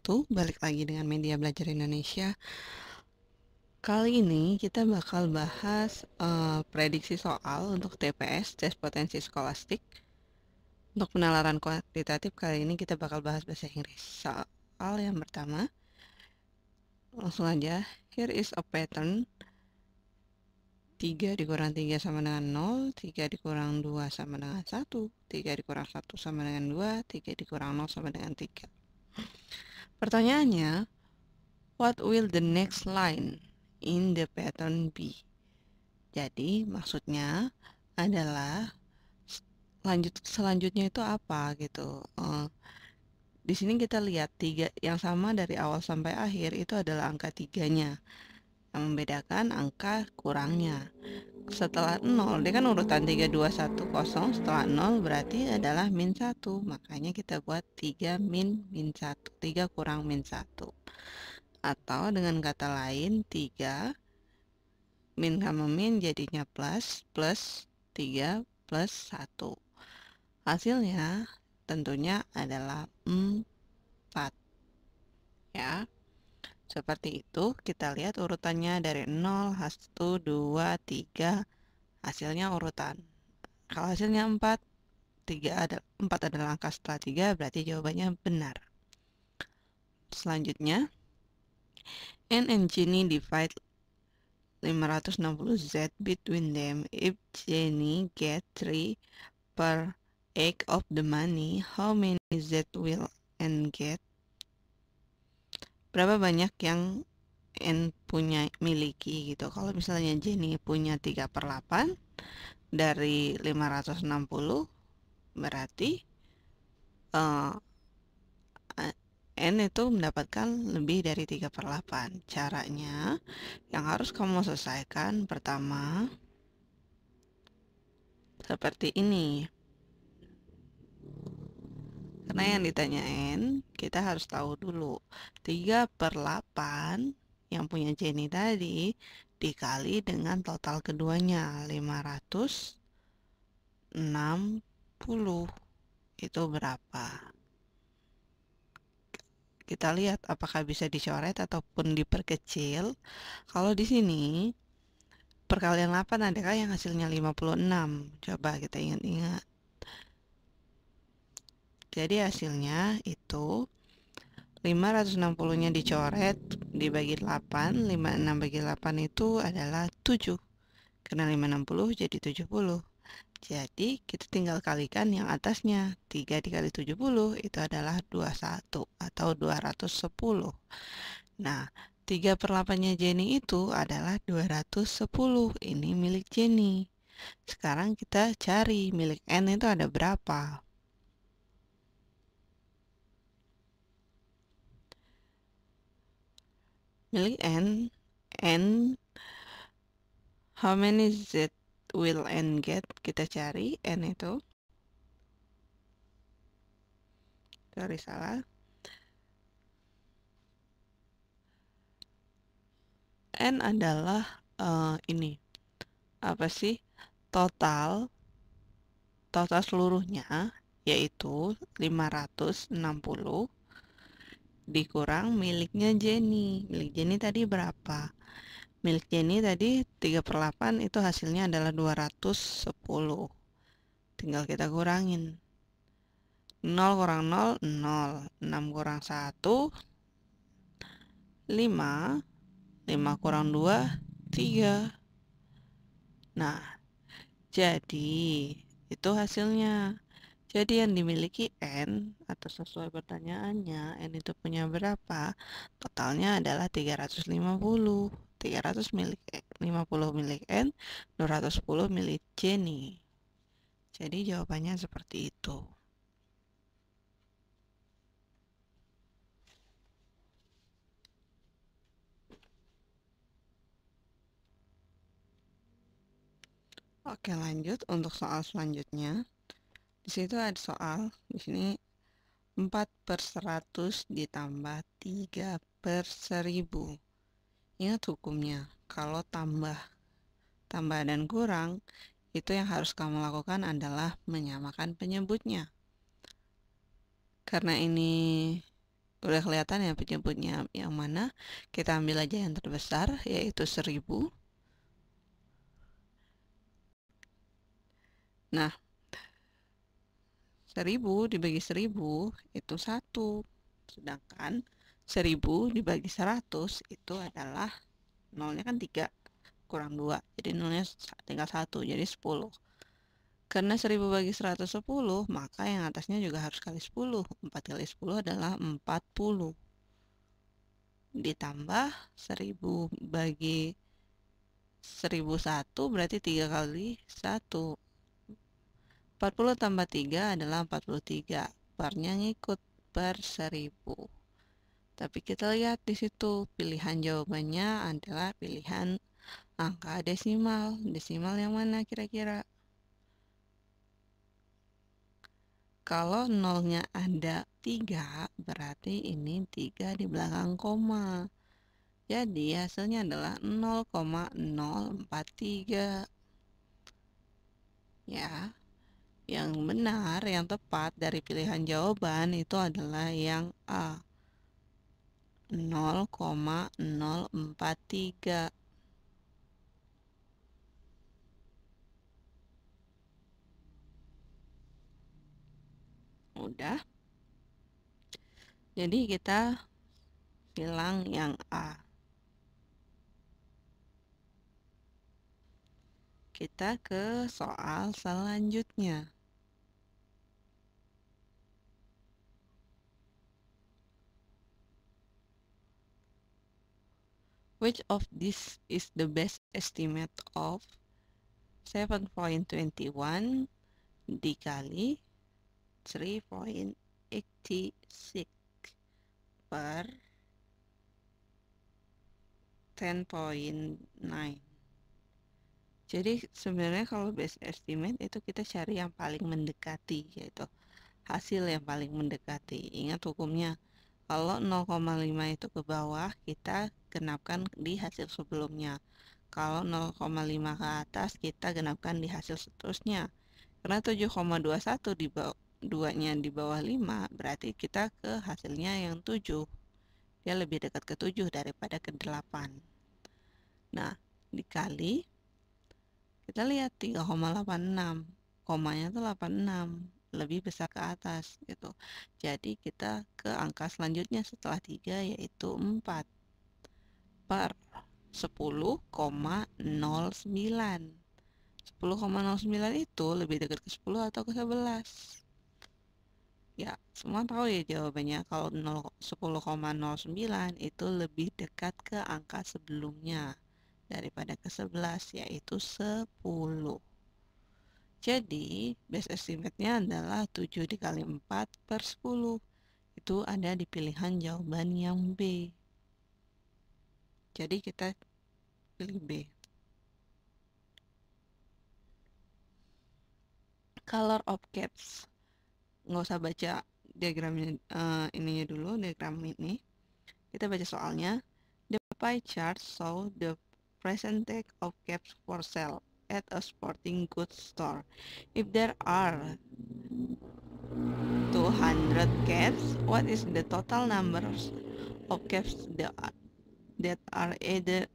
wabarakatuh. Balik lagi dengan Media Belajar Indonesia. Kali ini kita bakal bahas prediksi soal untuk TPS, tes potensi skolastik. Untuk penalaran kuantitatif kali ini kita bakal bahas bahasa Inggris. Soal yang pertama, langsung aja. Here is a pattern. 3 dikurang 3 sama dengan 0, 3 dikurang 2 sama dengan 1, 3 dikurang 1 sama dengan 2, 3 dikurang 0 sama dengan 3. Pertanyaannya, what will the next line in the pattern be? Jadi maksudnya adalah selanjutnya itu apa gitu. Di sini kita lihat 3 yang sama dari awal sampai akhir itu adalah angka 3-nya. Yang membedakan angka kurangnya. Setelah 0, dia kan urutan 3, 2, 1, 0. Setelah 0 berarti adalah min 1. Makanya kita buat 3 min 1. 3 kurang min 1. Atau dengan kata lain 3 min sama min jadinya plus 3 plus 1. Hasilnya tentunya adalah 4. Ya. Seperti itu, kita lihat urutannya dari 0, 1, 2, 3. Hasilnya urutan. Kalau hasilnya 4 adalah angka setelah 3, berarti jawabannya benar. Selanjutnya, N and Jenny divide 560Z between them. If Jenny get 3 per 8 of the money, how many Z will N get? Berapa banyak yang N miliki gitu. Kalau misalnya Jenny punya 3/8 dari 560, berarti N itu mendapatkan lebih dari 3/8. Caranya yang harus kamu selesaikan pertama seperti ini. Karena yang ditanyain, kita harus tahu dulu 3/8 yang punya Jenny tadi dikali dengan total keduanya 560 itu berapa? Kita lihat apakah bisa dicoret ataupun diperkecil. Kalau di sini perkalian 8 adakah yang hasilnya 56? Coba kita ingat-ingat. Jadi hasilnya itu 560-nya dicoret, dibagi 8, 56 bagi 8 itu adalah 7. Karena 560 jadi 70. Jadi kita tinggal kalikan yang atasnya. 3 dikali 70 itu adalah 21 atau 210. Nah, 3/8-nya Jenny itu adalah 210. Ini milik Jenny. Sekarang kita cari milik N itu ada berapa. Milik N, how many Z will N get? Kita cari N itu. Sorry, salah. N adalah ini. Apa sih? Total seluruhnya yaitu 560 dikurang miliknya Jenny. Milik Jenny tadi berapa? Milik Jenny tadi 3/8 itu hasilnya adalah 210. Tinggal kita kurangin. 0 kurang 0, 0. 6 kurang 1, 5. 5 kurang 2, 3. Nah, jadi itu hasilnya. Jadi yang dimiliki N, atau sesuai pertanyaannya, N itu punya berapa? Totalnya adalah 350. 350 milik N, 210 milik Jenny. Jadi jawabannya seperti itu. Oke, lanjut untuk soal selanjutnya. Di situ ada soal, di sini 4/100 ditambah 3/1000. Ingat hukumnya, kalau tambah dan kurang, itu yang harus kamu lakukan adalah menyamakan penyebutnya. Karena ini Udah kelihatan ya penyebutnya yang mana? Kita ambil aja yang terbesar, yaitu 1000. Nah, 1000 dibagi 1000 itu 1. Sedangkan 1000 dibagi 100 itu adalah nolnya kan 3 kurang 2. Jadi nolnya tinggal 1, jadi 10. Karena 1000 bagi 110, maka yang atasnya juga harus kali 10. 4 kali 10 adalah 40. Ditambah 1000 bagi 1001 berarti 3 kali 1. 40 tambah 3 adalah 43. Barnya ngikut per 1000. Tapi kita lihat di situ pilihan jawabannya adalah pilihan angka desimal. Desimal yang mana kira-kira? Kalau nolnya ada 3, berarti ini 3 di belakang koma. Jadi hasilnya adalah 0,043. Ya, yang benar, yang tepat dari pilihan jawaban itu adalah yang A. 0,043. Udah. Jadi kita bilang yang A. Kita ke soal selanjutnya. Which of this is the best estimate of 7.21 dikali 3.86 per 10.9? Jadi sebenarnya kalau best estimate itu kita cari yang paling mendekati, yaitu hasil yang paling mendekati. Ingat hukumnya, kalau 0,5 itu ke bawah, kita genapkan di hasil sebelumnya. Kalau 0,5 ke atas, kita genapkan di hasil seterusnya. Karena 7,21 di bawah, 2-nya di bawah 5, berarti kita ke hasilnya yang 7. Dia lebih dekat ke 7 daripada ke 8. Nah, dikali, kita lihat 3,86. Komanya tuh 86. Lebih besar ke atas gitu. Jadi kita ke angka selanjutnya setelah 3 yaitu 4 per 10,09. 10,09 itu lebih dekat ke 10 atau ke 11? Ya, semua tahu ya jawabannya. Kalau 10,09 itu lebih dekat ke angka sebelumnya daripada ke 11, yaitu 10. Jadi, base estimate-nya adalah 7 dikali 4 per 10. Itu ada di pilihan jawaban yang B. Jadi, kita pilih B. Color of caps. Nggak usah baca diagramnya, ininya dulu, diagram ini. Kita baca soalnya. The pie chart show the percentage of caps for sale at a sporting goods store. If there are 200 caps, what is the total number of caps that are either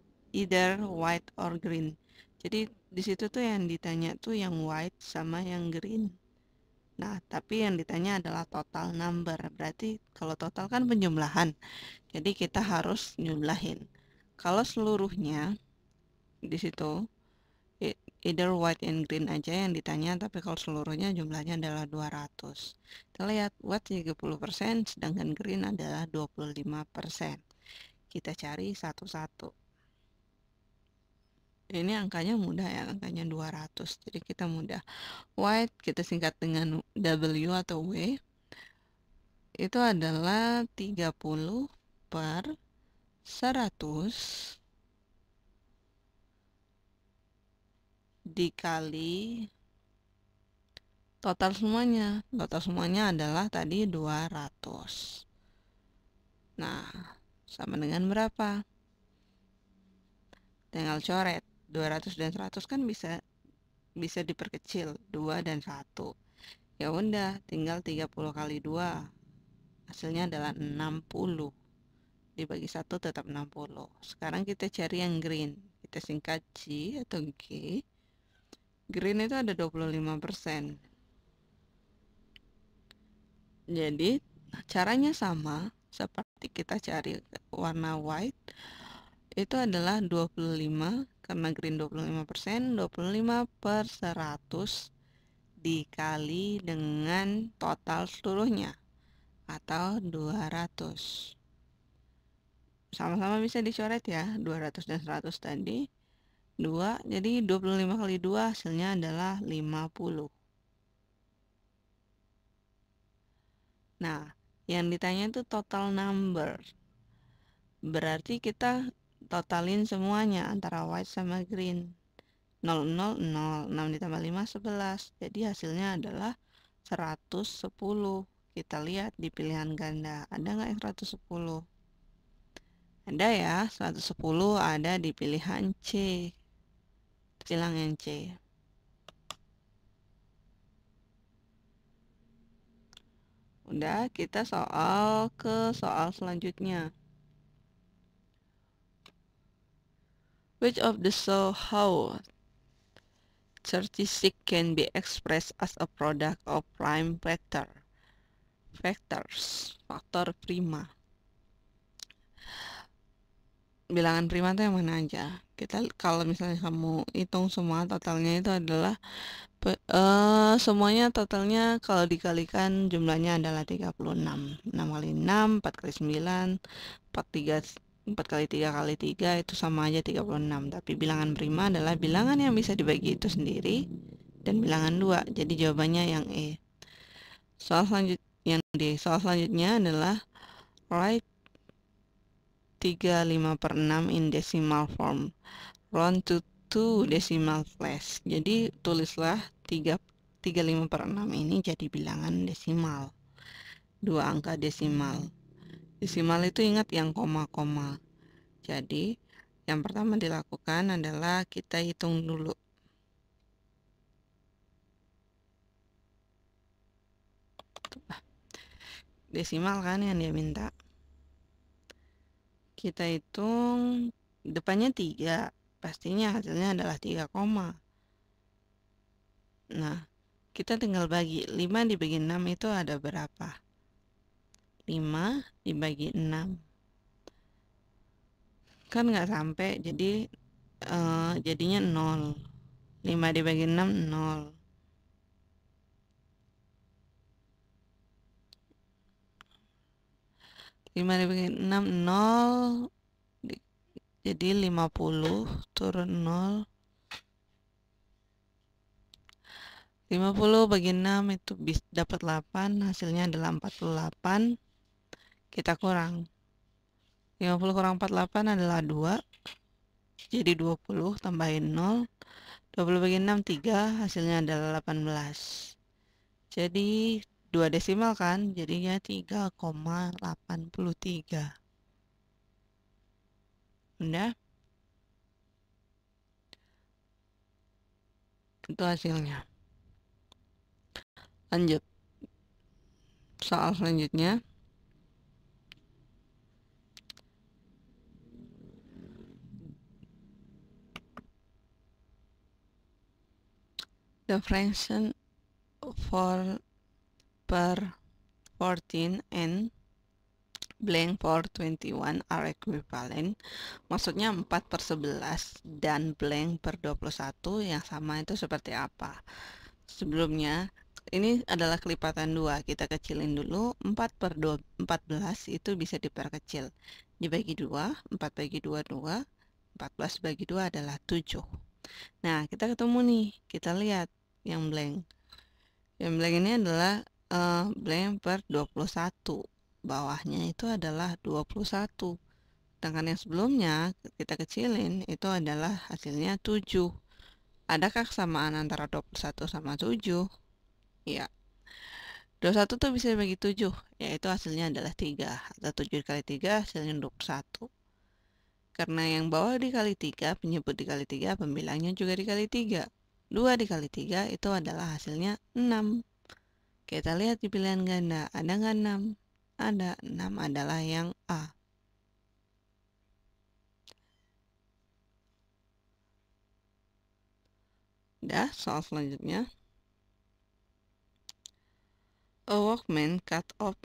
white or green? Jadi di situ tuh yang ditanya tuh yang white sama yang green. Nah, tapi yang ditanya adalah total number. Berarti kalau total kan penjumlahan. Jadi kita harus jumlahin. Kalau seluruhnya di situ either white and green aja yang ditanya, tapi kalau seluruhnya jumlahnya adalah 200. Kita lihat white 30%, sedangkan green adalah 25%. Kita cari satu-satu. Ini angkanya mudah ya, angkanya 200. Jadi kita mudah. White kita singkat dengan W atau W. Itu adalah 30 per 100 dikali total semuanya. Total semuanya adalah tadi 200. Nah, sama dengan berapa? Tinggal coret. 200 dan 100 kan bisa diperkecil, 2 dan 1. Ya udah, tinggal 30 kali 2. hasilnya adalah 60. Dibagi 1 tetap 60. Sekarang kita cari yang green. Kita singkat G atau G. Green itu ada 25%. Jadi caranya sama seperti kita cari warna white. Itu adalah 25, karena green 25%, 25 per 100 dikali dengan total seluruhnya, atau 200. Sama-sama bisa dicoret ya, 200 dan 100 tadi. 2, jadi 25 kali 2 hasilnya adalah 50. Nah, yang ditanya itu total number. Berarti kita totalin semuanya antara white sama green. 0, 0, 0, 6 ditambah 5, 11. Jadi hasilnya adalah 110. Kita lihat di pilihan ganda, ada nggak yang 110? Ada ya, 110 ada di pilihan C. Silang yang C. Udah, kita ke soal selanjutnya. Which of the show how 36 can be expressed as a product of prime vectors, faktor prima. Bilangan prima itu yang mana aja? Kita kalau misalnya kamu hitung semua totalnya itu adalah semuanya totalnya kalau dikalikan jumlahnya adalah 36. 6 kali 6, 4 kali 9, 4 kali 3 kali 3 itu sama aja 36. Tapi bilangan prima adalah bilangan yang bisa dibagi itu sendiri dan bilangan 2. Jadi jawabannya yang E. Soal selanjutnya adalah write 35/6 in decimal form. Round to 2 decimal place. Jadi tulislah 35/6 ini jadi bilangan desimal. 2 angka desimal. Desimal itu ingat yang koma-koma. Jadi yang pertama dilakukan adalah kita hitung dulu. Desimal kan yang dia minta. Kita hitung depannya 3. Pastinya hasilnya adalah 3 koma. Nah, kita tinggal bagi. 5 dibagi 6 itu ada berapa? 5 dibagi 6. Kan nggak sampai, jadi jadinya 0. 5 dibagi 6, 0. 5 dibagi 6, 0. Jadi 50 turun 0. 50 bagi 6 itu dapat 8, hasilnya adalah 48. Kita kurang. 50 kurang 48 adalah 2. Jadi 20 tambahin 0. 20 bagi 6, 3. Hasilnya adalah 18. Jadi 2 desimal kan, jadinya 3,83. Udah? Itu hasilnya. Lanjut. Soal selanjutnya. The fraction per 14 and blank for 21 are equivalent. Maksudnya 4/11 dan blank per 21 yang sama itu seperti apa? Sebelumnya ini adalah kelipatan 2. Kita kecilin dulu. 4/14 itu bisa diperkecil. Dibagi 2, 4 bagi 2, 2. 14 bagi 2 adalah 7. Nah, kita ketemu nih. Kita lihat yang blank. Yang blank ini adalah blank per 21. Bawahnya itu adalah 21. Sedangkan yang sebelumnya kita kecilin itu adalah hasilnya 7. Adakah kesamaan antara 21 sama 7? Ya. 21 tuh bisa dibagi 7, yaitu hasilnya adalah 3. Atau 7 dikali 3 hasilnya 21. Karena yang bawah dikali 3, penyebut dikali 3, pembilangnya juga dikali 3. 2 dikali 3 itu adalah hasilnya 6. Kita lihat di pilihan ganda, ada nggak 6? Ada 6 adalah yang A. Udah, soal selanjutnya. A workman cut off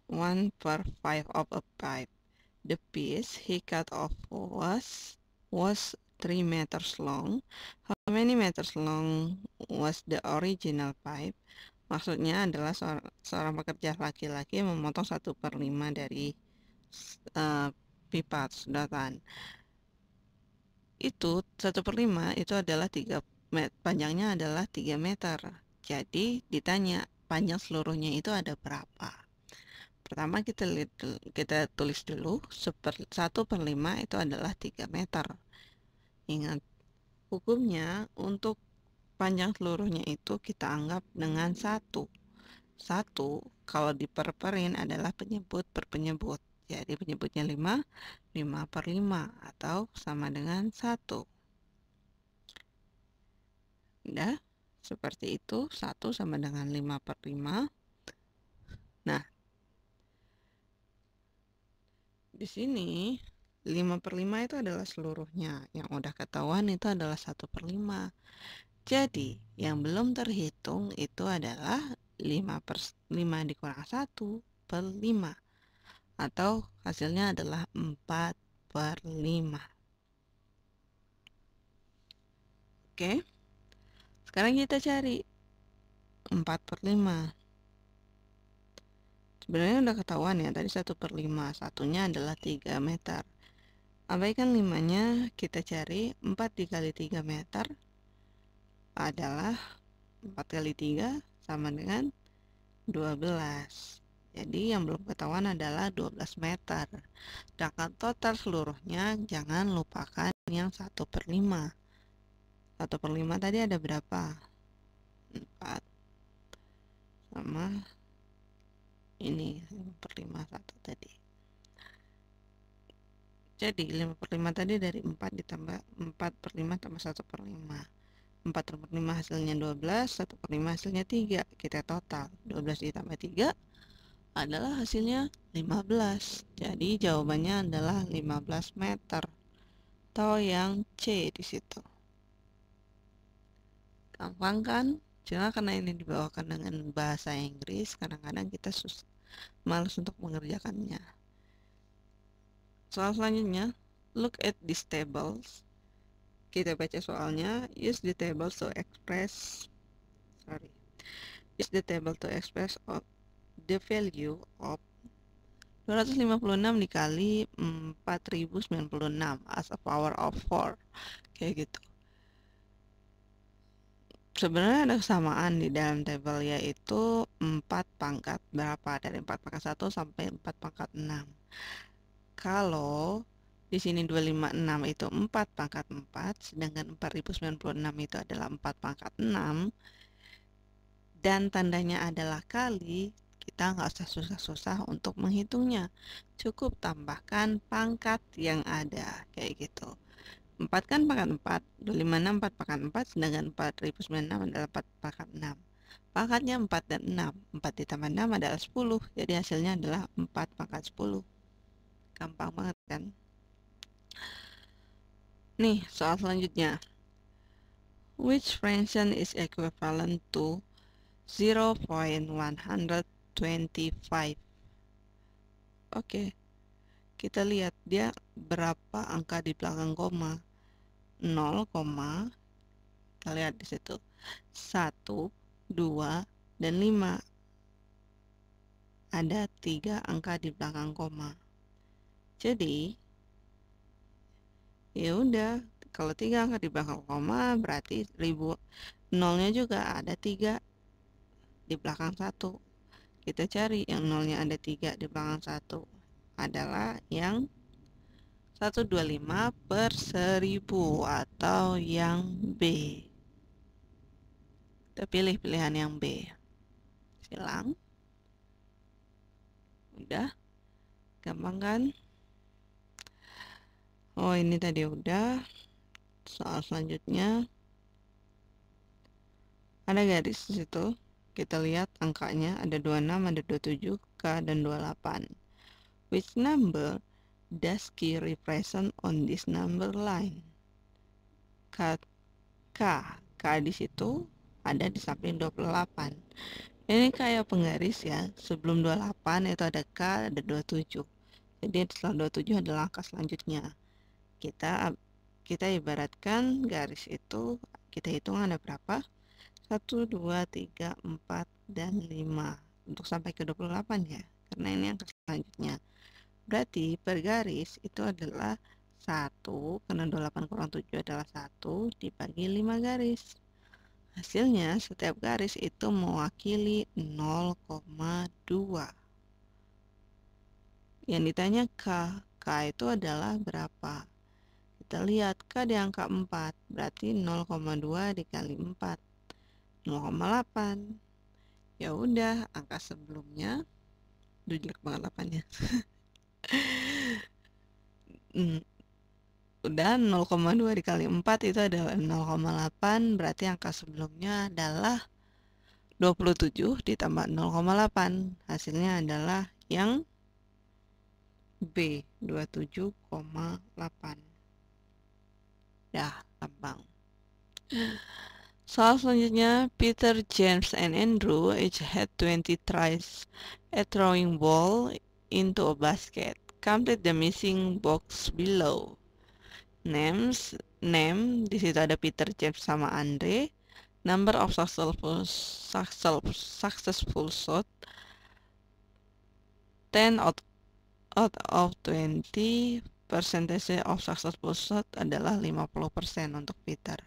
1/5 of a pipe. The piece he cut off was 3 meters long. How many meters long was the original pipe? Maksudnya adalah seorang pekerja laki-laki memotong 1/5 dari pipa sedotan. Itu 1/5 itu adalah panjangnya adalah 3 meter. Jadi ditanya panjang seluruhnya itu ada berapa? Pertama kita tulis dulu 1/5 itu adalah 3 meter. Ingat, hukumnya untuk panjang seluruhnya itu kita anggap dengan 1. 1 kalau diperperin adalah penyebut per penyebut. Jadi penyebutnya 5/5 atau sama dengan 1. Udah, seperti itu, 1 sama dengan 5/5. Nah, di sini 5/5 itu adalah seluruhnya. Yang udah ketahuan itu adalah 1/5. Jadi, yang belum terhitung itu adalah 5 dikurang 1/5. Atau hasilnya adalah 4/5. Oke, sekarang kita cari 4/5. Sebenarnya udah ketahuan ya, tadi 1/5. Satunya adalah 3 meter. Abaikan 5-nya, kita cari 4 dikali 3 meter adalah 4 kali 3 sama dengan 12. Jadi yang belum ketahuan adalah 12 meter. Sedangkan total seluruhnya jangan lupakan yang 1/5. 1/5 tadi ada berapa? 4 sama ini 5/5 1 tadi. Jadi 5/5 tadi dari 4 ditambah 4/5 tambah 1/5. 4/5 hasilnya 12, 1/5 hasilnya 3. Kita total 12 ditambah 3 adalah hasilnya 15. Jadi jawabannya adalah 15 meter. Atau yang C di situ. Gampang kan? Cuma karena ini dibawakan dengan bahasa Inggris, kadang-kadang kita malas untuk mengerjakannya. Soal selanjutnya, look at these tables. Kita baca soalnya. Use the table to express the value of 256 dikali 4096 as a power of 4. Kayak gitu. Sebenarnya ada kesamaan di dalam tabel, yaitu 4 pangkat berapa, dari 4 pangkat 1 sampai 4 pangkat 6. Kalau di sini 256 itu 4 pangkat 4, sedangkan 4096 itu adalah 4 pangkat 6, dan tandanya adalah kali, kita nggak usah susah-susah untuk menghitungnya. Cukup tambahkan pangkat yang ada, kayak gitu. 4 kan pangkat 4, 256 4 pangkat 4, sedangkan 4096 adalah 4 pangkat 6. Pangkatnya 4 dan 6. 4 ditambah 6 adalah 10, jadi hasilnya adalah 4 pangkat 10. Gampang banget kan? Nih, soal selanjutnya. Which fraction is equivalent to 0.125? Oke, kita lihat dia berapa angka di belakang koma. 0, kita lihat di situ. 1, 2, dan 5. Ada 3 angka di belakang koma. Jadi, ya udah, kalau 3 angka di belakang koma berarti nolnya juga ada 3 di belakang 1. Kita cari yang nolnya ada 3 di belakang 1 adalah yang 125/1000 atau yang B. Kita pilih pilihan yang B. Silang. Udah. Gampang kan? Oh, ini tadi udah. Soal selanjutnya ada garis di situ. Kita lihat angkanya ada 26, ada 27, K, dan 28. Which number does Q represent on this number line? K, K di situ ada di samping 28. Ini kayak penggaris ya. Sebelum 28 itu ada K, ada 27. Jadi setelah 27 adalah angka selanjutnya. Kita ibaratkan garis itu, kita hitung ada berapa? 1, 2, 3, 4, dan 5 untuk sampai ke 28 ya, karena ini angka selanjutnya. Berarti per garis itu adalah 1, karena 28 kurang 7 adalah 1 dibagi 5 garis. Hasilnya setiap garis itu mewakili 0,2. Yang ditanya K itu adalah berapa? Kita lihat K di angka 4, berarti 0,2 dikali 4. 0,8. Ya udah, angka sebelumnya jelek banget 8-nya. Udah 0,2 dikali 4 itu adalah 0,8, berarti angka sebelumnya adalah 27 ditambah 0,8. Hasilnya adalah yang B, 27,8. Ya, gampang. Soal selanjutnya, Peter, James, and Andrew each had 20 tries at throwing ball into a basket. Complete the missing box below. Name di situ ada Peter, James, sama Andre. Number of successful shot 10 out of 20. Percentage of successful shot adalah 50% untuk Peter.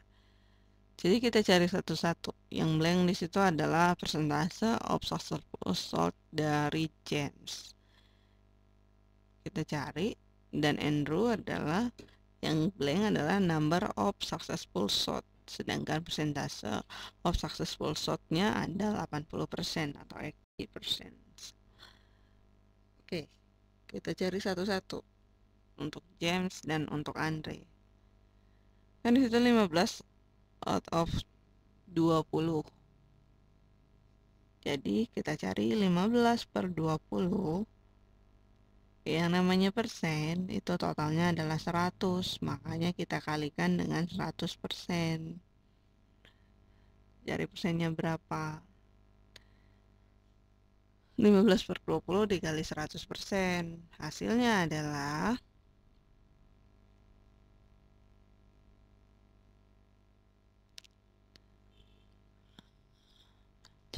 Jadi kita cari satu-satu. Yang blank di situ adalah persentase of successful shot dari James. Kita cari, dan Andrew adalah yang blank adalah number of successful shot. Sedangkan persentase of successful shot-nya ada 80% atau 80%. Oke, kita cari satu-satu untuk James dan untuk Andre. Kan di situ 15 out of 20. Jadi kita cari 15 per 20. Yang namanya persen itu totalnya adalah 100. Makanya kita kalikan dengan 100%. Cari persennya berapa? 15 per 20 dikali 100%. Hasilnya adalah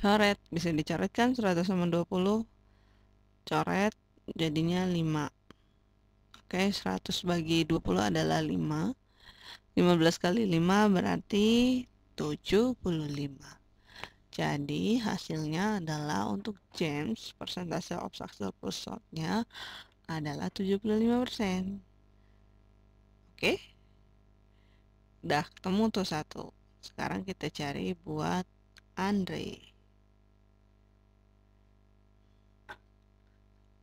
coret, bisa dicoretkan 100 sama 20, coret jadinya 5. Oke, 100 bagi 20 adalah 5. 15 kali 5 berarti 75. Jadi hasilnya adalah untuk James, persentase of successful shot-nya adalah 75%. Oke, udah ketemu tuh satu. Sekarang kita cari buat Andre.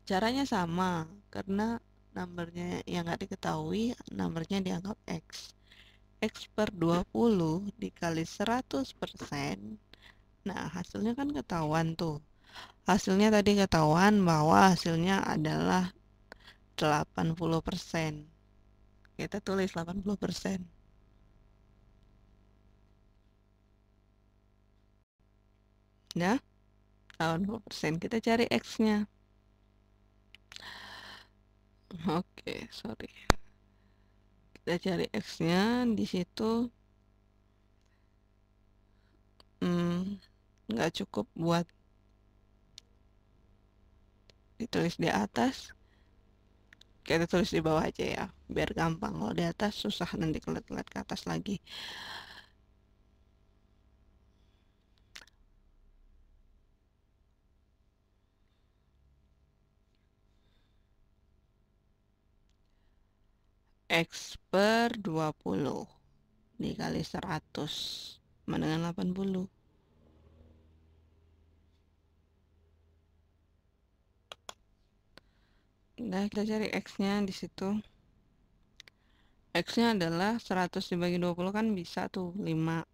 Caranya sama, karena numbernya yang nggak diketahui, numbernya dianggap X. X per 20 dikali 100%. Nah, hasilnya kan ketahuan tuh. Hasilnya tadi ketahuan bahwa hasilnya adalah 80%. Kita tulis 80%. Ya, 80%. Kita cari X-nya. Oke, sorry. Kita cari X-nya di situ. Nggak cukup buat ditulis di atas. Kita tulis di bawah aja ya, biar gampang. Kalau di atas susah nanti kelet-kelet ke atas lagi. X per 20 dikali 100 sama dengan 80. Nah, kita cari X-nya di situ. X-nya adalah 100 dibagi 20 kan bisa tuh 5.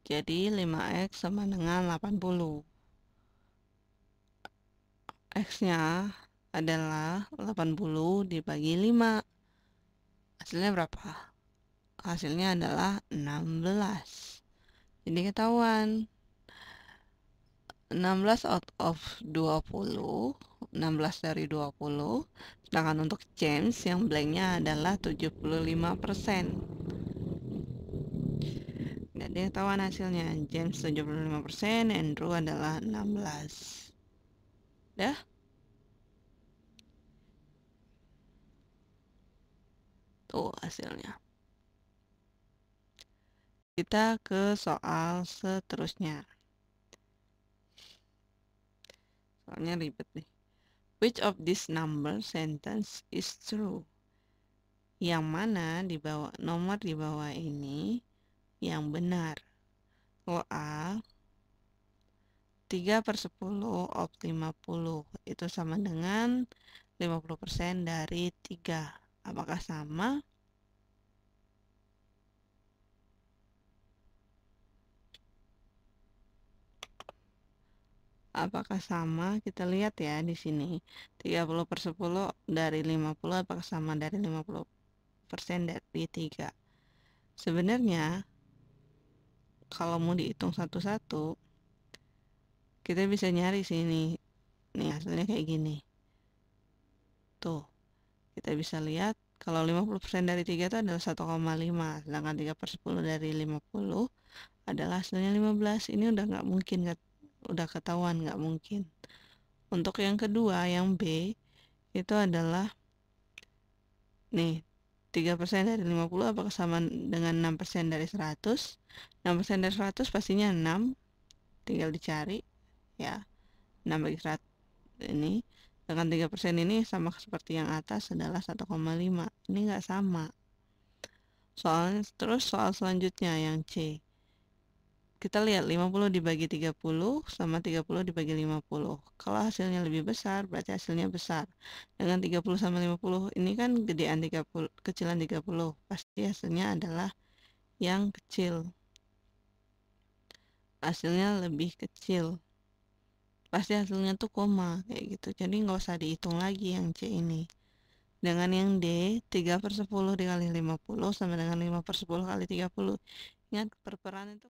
Jadi 5X sama dengan 80. X-nya adalah 80 dibagi 5. Hasilnya berapa? Hasilnya adalah 16. Jadi ketahuan 16 out of 20, 16 dari 20. Sedangkan untuk James yang blanknya adalah 75%. Jadi ketahuan hasilnya James 75%, Andrew adalah 16. Dah? Tuh hasilnya. Kita ke soal seterusnya. Soalnya ribet nih. Which of these number sentence is true? Yang mana di bawah nomor di bawah ini yang benar? A 3/10 of 50 itu sama dengan 50% dari 3. Apakah sama? Apakah sama? Kita lihat ya di sini. 30/10 dari 50 apakah sama dari 50% dari 3? Sebenarnya kalau mau dihitung satu-satu, kita bisa nyari sini. Nih hasilnya kayak gini. Tuh, kita bisa lihat kalau 50% dari 3 itu adalah 1,5, sedangkan 3/10 dari 50 adalah hasilnya 15. Ini udah nggak mungkin, udah ketahuan nggak mungkin. Untuk yang kedua, yang B, itu adalah nih 3% dari 50 apakah sama dengan 6% dari 100? 6% dari 100 pastinya 6, tinggal dicari ya. 6 bagi 100 ini dengan 3% ini sama seperti yang atas adalah 1,5. Ini nggak sama. Terus soal selanjutnya yang C. Kita lihat 50 dibagi 30 sama 30 dibagi 50. Kalau hasilnya lebih besar, berarti hasilnya besar. Dengan 30 sama 50, ini kan gedean 30, kecilan 30. Pasti hasilnya adalah yang kecil. Hasilnya lebih kecil. Pasti hasilnya tuh koma, kayak gitu. Jadi nggak usah dihitung lagi yang C ini. Dengan yang D, 3/10 dikali 50 sama dengan 5/10 kali 30. Ingat, perperanan itu